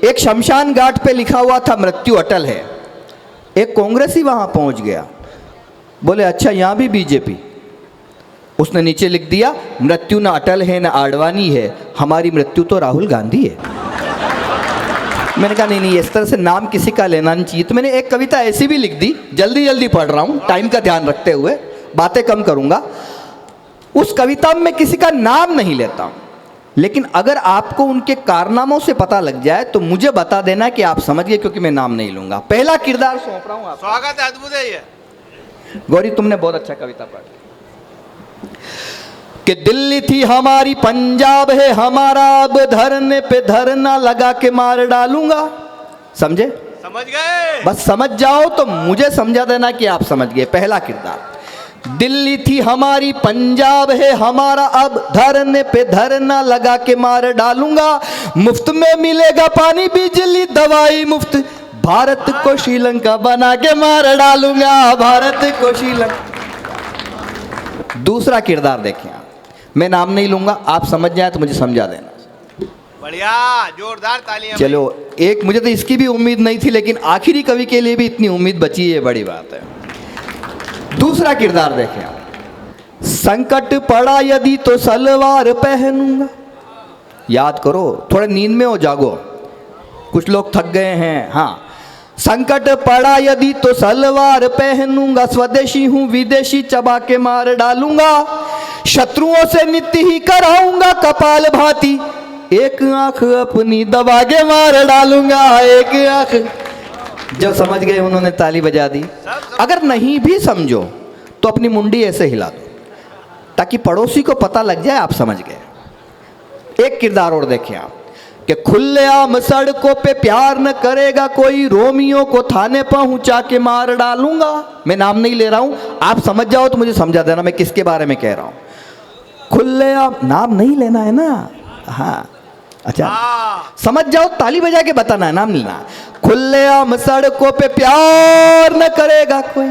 एक शमशान घाट पे लिखा हुआ था मृत्यु अटल है। एक कांग्रेसी वहां पहुंच गया, बोले अच्छा यहाँ भी बीजेपी। उसने नीचे लिख दिया मृत्यु न अटल है न आडवाणी है, हमारी मृत्यु तो राहुल गांधी है। मैंने कहा नहीं इस तरह से नाम किसी का लेना नहीं चाहिए। तो मैंने एक कविता ऐसी भी लिख दी, जल्दी जल्दी पढ़ रहा हूँ, टाइम का ध्यान रखते हुए बातें कम करूँगा। उस कविता में किसी का नाम नहीं लेता हूँ, लेकिन अगर आपको उनके कारनामों से पता लग जाए तो मुझे बता देना कि आप समझ गए, क्योंकि मैं नाम नहीं लूंगा। पहला किरदार सौंप रहा हूँ आपको। स्वागत है, अद्भुत है ये। गौरी तुमने बहुत अच्छा कविता पढ़ी कि दिल्ली थी हमारी पंजाब है हमारा, अब धरने पे धरना लगा के मार डालूंगा। समझे? समझ गए? बस समझ जाओ तो मुझे समझा देना कि आप समझ गए। पहला किरदार, दिल्ली थी हमारी पंजाब है हमारा, अब धरने पे धरना लगा के मार डालूंगा। मुफ्त में मिलेगा पानी बिजली दवाई मुफ्त, भारत को श्रीलंका बना के मार डालूंगा, भारत को श्रीलंका। दूसरा किरदार देखें आप, मैं नाम नहीं लूंगा, आप समझ जाए तो मुझे समझा देना। बढ़िया, जोरदार तालियां। चलो एक, मुझे तो इसकी भी उम्मीद नहीं थी, लेकिन आखिरी कवि के लिए भी इतनी उम्मीद बची है, बड़ी बात है। दूसरा किरदार देखें आप, संकट पड़ा यदि तो सलवार पहनूंगा। याद करो, थोड़े नींद में हो, जागो, कुछ लोग थक गए हैं। हाँ, संकट पड़ा यदि तो सलवार पहनूंगा, स्वदेशी हूं विदेशी चबा के मार डालूंगा। शत्रुओं से नित्य ही कराऊंगा कपाल भाती, एक आंख अपनी दबा के मार डालूंगा, एक आंख। जो समझ गए उन्होंने ताली बजा दी। अगर नहीं भी समझो तो अपनी मुंडी ऐसे हिला दो ताकि पड़ोसी को पता लग जाए आप समझ गए। एक किरदार और देखें आप कि खुलेआम सड़कों पे प्यार न करेगा कोई, रोमियो को थाने पहुंचा के मार डालूंगा। मैं नाम नहीं ले रहा हूं, आप समझ जाओ तो मुझे समझा देना मैं किसके बारे में कह रहा हूं। खुलेआम, नाम नहीं लेना है ना। हाँ अच्छा, समझ जाओ, ताली बजा के बताना है, नाम नहीं लेना। खुलेआम सड़कों पे प्यार न करेगा कोई,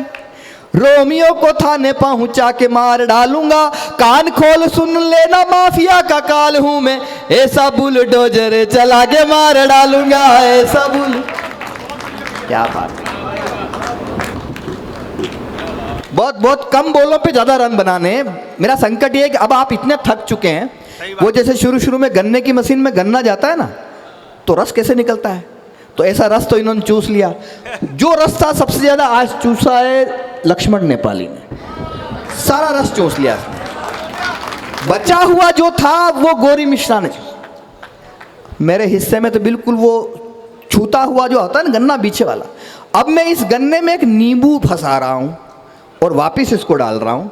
रोमियो को थाने पहुंचा के मार डालूंगा। कान खोल सुन लेना, माफिया का काल हूं मैं, ऐसा बुलडोजर चला के मार डालूंगा, ऐसा बुल। क्या बात, बहुत बहुत कम बोलों पे ज्यादा रन बनाने। मेरा संकट ये है कि अब आप इतने थक चुके हैं, वो जैसे शुरू में गन्ने की मशीन में गन्ना जाता है ना, तो रस कैसे निकलता है, तो ऐसा रस तो इन्होंने चूस लिया। जो रस था सबसे ज्यादा आज चूसा है लक्ष्मण नेपाली ने, सारा रस चूस लिया। बचा हुआ जो था वो गौरी मिश्रा ने। मेरे हिस्से में तो बिल्कुल वो छूता हुआ जो होता है ना गन्ना पीछे वाला। अब मैं इस गन्ने में एक नींबू फंसा रहा हूं और वापिस इसको डाल रहा हूं।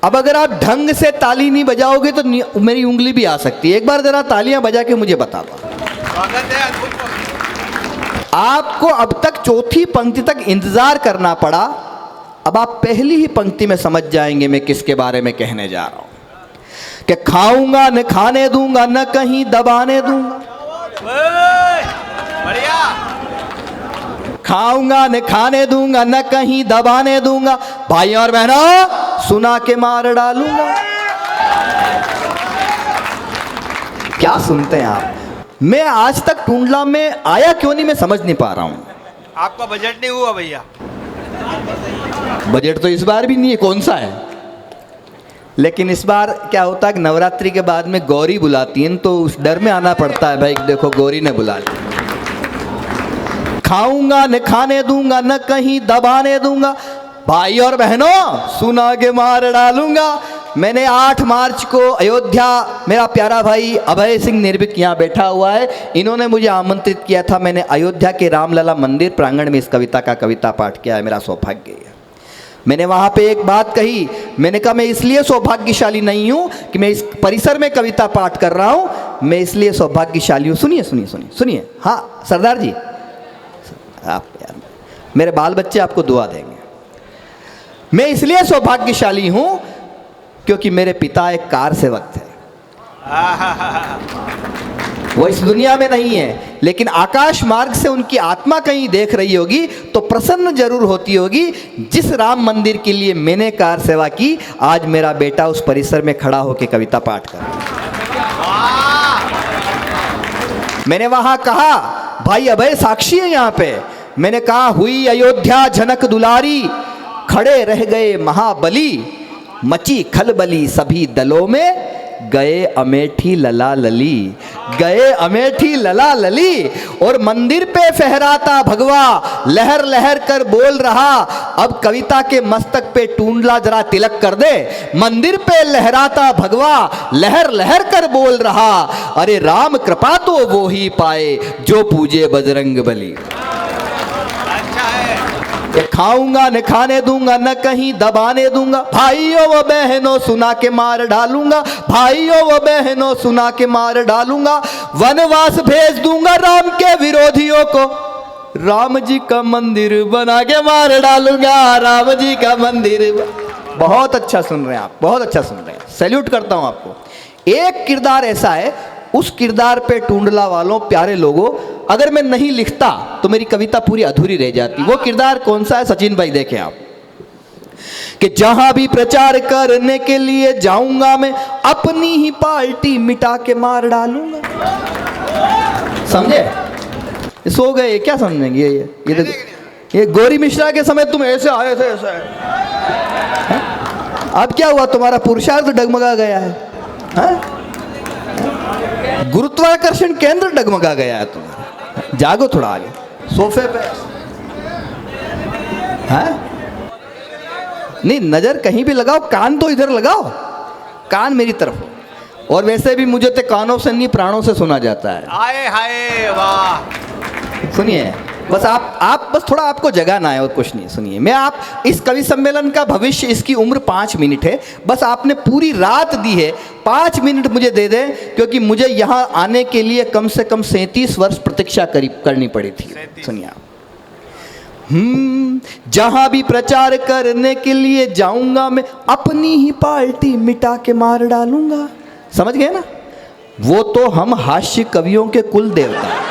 अब अगर आप ढंग से ताली नहीं बजाओगे तो मेरी उंगली भी आ सकती है। एक बार जरा तालियां बजा के मुझे बता दो। आपको अब तक चौथी पंक्ति तक इंतजार करना पड़ा, अब आप पहली ही पंक्ति में समझ जाएंगे मैं किसके बारे में कहने जा रहा हूं। कि खाऊंगा न खाने दूंगा, न कहीं दबाने दूंगा। बढ़िया, खाऊंगा न खाने दूंगा, न कहीं दबाने दूंगा, भाई और बहनों सुना के मार डालूंगा। क्या सुनते हैं आप? मैं आज तक टूंडला में आया क्यों नहीं, मैं समझ नहीं पा रहा हूं। आपका बजट नहीं हुआ भैया? बजट तो इस बार भी नहीं है, कौन सा है। लेकिन इस बार क्या होता है कि नवरात्रि के बाद में गौरी बुलाती है, तो उस डर में आना पड़ता है, भाई देखो गौरी ने बुला लिया। खाऊंगा न खाने दूंगा, न कहीं दबाने दूंगा, भाई और बहनों सुना के मार डालूंगा। मैंने 8 मार्च को अयोध्या, मेरा प्यारा भाई अभय सिंह निर्भीक यहाँ बैठा हुआ है, इन्होंने मुझे आमंत्रित किया था। मैंने अयोध्या के रामलला मंदिर प्रांगण में इस कविता का कविता पाठ किया है, मेरा सौभाग्य है। मैंने वहाँ पे एक बात कही, मैंने कहा मैं इसलिए सौभाग्यशाली नहीं हूँ कि मैं इस परिसर में कविता पाठ कर रहा हूँ, मैं इसलिए सौभाग्यशाली हूँ। सुनिए सुनिए सुनिए सुनिए। हाँ सरदार जी, आप यार मेरे बाल बच्चे आपको दुआ देंगे। मैं इसलिए सौभाग्यशाली हूं क्योंकि मेरे पिता एक कार सेवक थे। वो इस दुनिया में नहीं है, लेकिन आकाश मार्ग से उनकी आत्मा कहीं देख रही होगी तो प्रसन्न जरूर होती होगी। जिस राम मंदिर के लिए मैंने कार सेवा की, आज मेरा बेटा उस परिसर में खड़ा होकर कविता पाठ कर। मैंने वहां कहा भाई अभय साक्षी है यहाँ पे। मैंने कहा हुई अयोध्या झनक दुलारी, खड़े रह गए महाबली, मची खलबली सभी दलों में, गए अमेठी लला लली, गए अमेठी लला लली। और मंदिर पे फहराता भगवा, लहर लहर कर बोल रहा। अब कविता के मस्तक पे टूंडला जरा तिलक कर दे। मंदिर पे लहराता भगवा, लहर लहर कर बोल रहा, अरे राम कृपा तो वो ही पाए जो पूजे बजरंग बली। अच्छा है। ये खाऊंगा न खाने दूंगा, न कहीं दबाने दूंगा, भाइयों व बहनों सुना के मार डालूंगा, भाइयों व बहनों सुना के मार डालूंगा, वनवास भेज दूंगा राम के विरोधियों को, राम जी का मंदिर बना के मार डालूंगा, राम जी का मंदिर। बहुत अच्छा सुन रहे हैं आप, बहुत अच्छा सुन रहे हैं, सैल्यूट करता हूं आपको। एक किरदार ऐसा है, उस किरदार पे टूंडला वालों, प्यारे लोगों, अगर मैं नहीं लिखता तो मेरी कविता पूरी अधूरी रह जाती। वो किरदार कौन सा है सचिन भाई, देखें आप, कि जहां भी प्रचार करने के लिए जाऊंगा मैं, अपनी ही पार्टी मिटा के मार डालूंगा। समझे? सो गए क्या समझेंगे? ये गौरी मिश्रा के समय तुम ऐसे आए थे, ऐसे है? अब क्या हुआ? तुम्हारा पुरुषार्थ डगमगा गया है? गुरुत्वाकर्षण केंद्र डगमगा गया है तुम्हारा। जागो थोड़ा आगे, सोफे पे है? नहीं, नजर कहीं भी लगाओ, कान तो इधर लगाओ, कान मेरी तरफ हो। और वैसे भी मुझे तो कानों से नहीं प्राणों से सुना जाता है। हाय हाय वाह। सुनिए बस आप बस थोड़ा आपको जगाना है और कुछ नहीं। सुनिए, मैं आप इस कवि सम्मेलन का भविष्य, इसकी उम्र 5 मिनट है, बस आपने पूरी रात दी है, 5 मिनट मुझे दे दें, क्योंकि मुझे यहाँ आने के लिए कम से कम 37 वर्ष प्रतीक्षा करनी पड़ी थी। सुनिए आप, जहां भी प्रचार करने के लिए जाऊंगा मैं, अपनी ही पार्टी मिटा के मार डालूंगा। समझ गए ना? वो तो हम हास्य कवियों के कुल देवता हैं,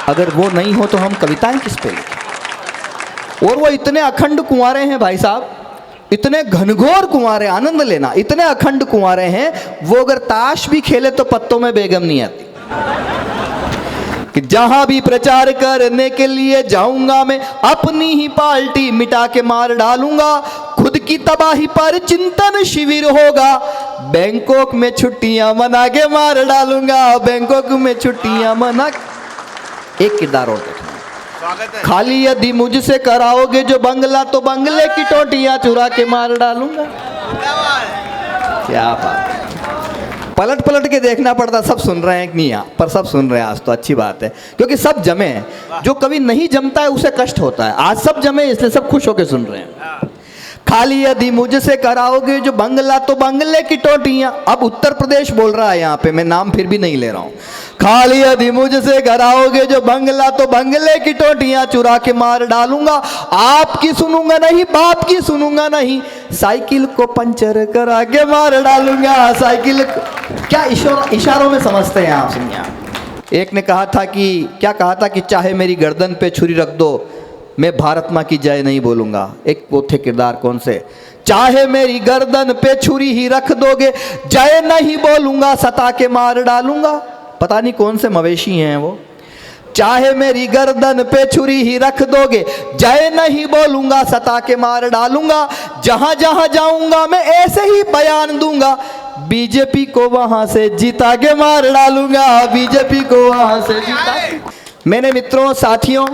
अगर वो नहीं हो तो हम कविताएं किस पे लिखें? और वो इतने अखंड कुंवारे हैं भाई साहब, इतने घनघोर कुंवारे, आनंद लेना, इतने अखंड कुंवारे हैं, वो अगर ताश भी खेले तो पत्तों में बेगम नहीं आती। कि जहां भी प्रचार करने के लिए जाऊंगा मैं, अपनी ही पार्टी मिटा के मार डालूंगा, खुद की तबाही पर चिंतन शिविर होगा, बैंकॉक में छुट्टियां मना के मार डालूंगा, बैंकॉक में छुट्टियां मना। एक किरदार और देखना, स्वागत है। खाली यदि मुझसे कराओगे जो बंगला, तो बंगले की टोटियां चुरा के मार डालूंगा। क्या बात है, पलट पलट के देखना पड़ता, सब सुन रहे हैं कि नहीं? यहाँ पर सब सुन रहे हैं आज, तो अच्छी बात है, क्योंकि सब जमे हैं। जो कभी नहीं जमता है उसे कष्ट होता है, आज सब जमे इसलिए सब खुश होकर सुन रहे हैं। खाली यदि मुझसे कराओगे जो बंगला, तो बंगले की टोटियां। अब उत्तर प्रदेश बोल रहा है यहाँ पे, मैं नाम फिर भी नहीं ले रहा हूँ। खाली यदि मुझसे कराओगे जो बंगला, तो बंगले की टोटियां चुरा के मार डालूंगा, आपकी सुनूंगा नहीं, बाप की सुनूंगा नहीं, साइकिल को पंचर करा के मार डालूंगा, साइकिल को। क्या इशारों में समझते हैं आप? सुनिए, एक ने कहा था कि, क्या कहा था कि चाहे मेरी गर्दन पे छुरी रख दो, मैं भारत माँ की जय नहीं बोलूंगा। एक वो थे किरदार, कौन से? चाहे मेरी गर्दन पे छुरी ही रख दोगे, जय नहीं बोलूंगा, सता के मार डालूंगा। पता नहीं कौन से मवेशी हैं वो। चाहे मेरी गर्दन पे छुरी ही रख दोगे, जय नहीं बोलूंगा, सता के मार डालूंगा, जहां जहां जाऊंगा मैं ऐसे ही बयान दूंगा, बीजेपी को वहां से जिता के मार डालूंगा, बीजेपी को वहां से जिता। मैंने मित्रों, साथियों,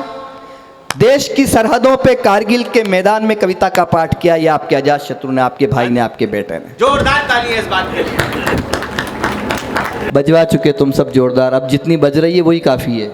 देश की सरहदों पे कारगिल के मैदान में कविता का पाठ किया। ये आपके अजात शत्रु ने, आपके भाई ने, आपके बेटे ने। जोरदार ताली है इस बात के लिए। बजवा चुके तुम सब जोरदार, अब जितनी बज रही है वही काफी है।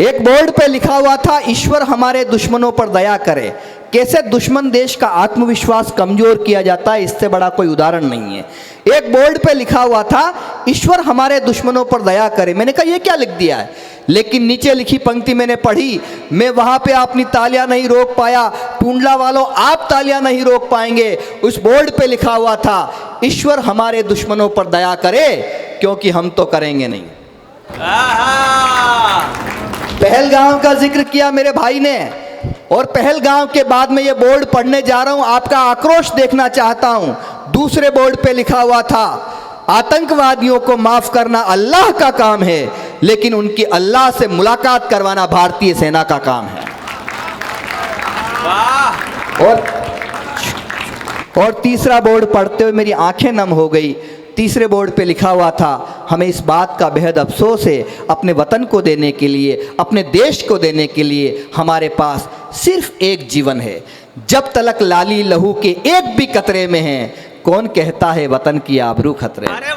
एक बोर्ड पे लिखा हुआ था, ईश्वर हमारे दुश्मनों पर दया करे। कैसे दुश्मन देश का आत्मविश्वास कमजोर किया जाता है, इससे बड़ा कोई उदाहरण नहीं है। एक बोर्ड पे लिखा हुआ था, ईश्वर हमारे दुश्मनों पर दया करे। मैंने कहा ये क्या लिख दिया है, लेकिन नीचे लिखी पंक्ति मैंने पढ़ी, मैं वहां पे अपनी तालियां नहीं रोक पाया, टूंडला वालों आप तालियां नहीं रोक पाएंगे। उस बोर्ड पे लिखा हुआ था, ईश्वर हमारे दुश्मनों पर दया करे, क्योंकि हम तो करेंगे नहीं। पहलगाम का जिक्र किया मेरे भाई ने, और पहलगाम के बाद में ये बोर्ड पढ़ने जा रहा हूं, आपका आक्रोश देखना चाहता हूं। दूसरे बोर्ड पे लिखा हुआ था, आतंकवादियों को माफ करना अल्लाह का काम है, लेकिन उनकी अल्लाह से मुलाकात करवाना भारतीय सेना का काम है। वाह। और तीसरा बोर्ड पढ़ते हुए मेरी आंखें नम हो गई। तीसरे बोर्ड पे लिखा हुआ था, हमें इस बात का बेहद अफसोस है, अपने वतन को देने के लिए, अपने देश को देने के लिए हमारे पास सिर्फ एक जीवन है। जब तलक लाली लहू के एक भी कतरे में है, कौन कहता है वतन की आबरू खतरे। अरे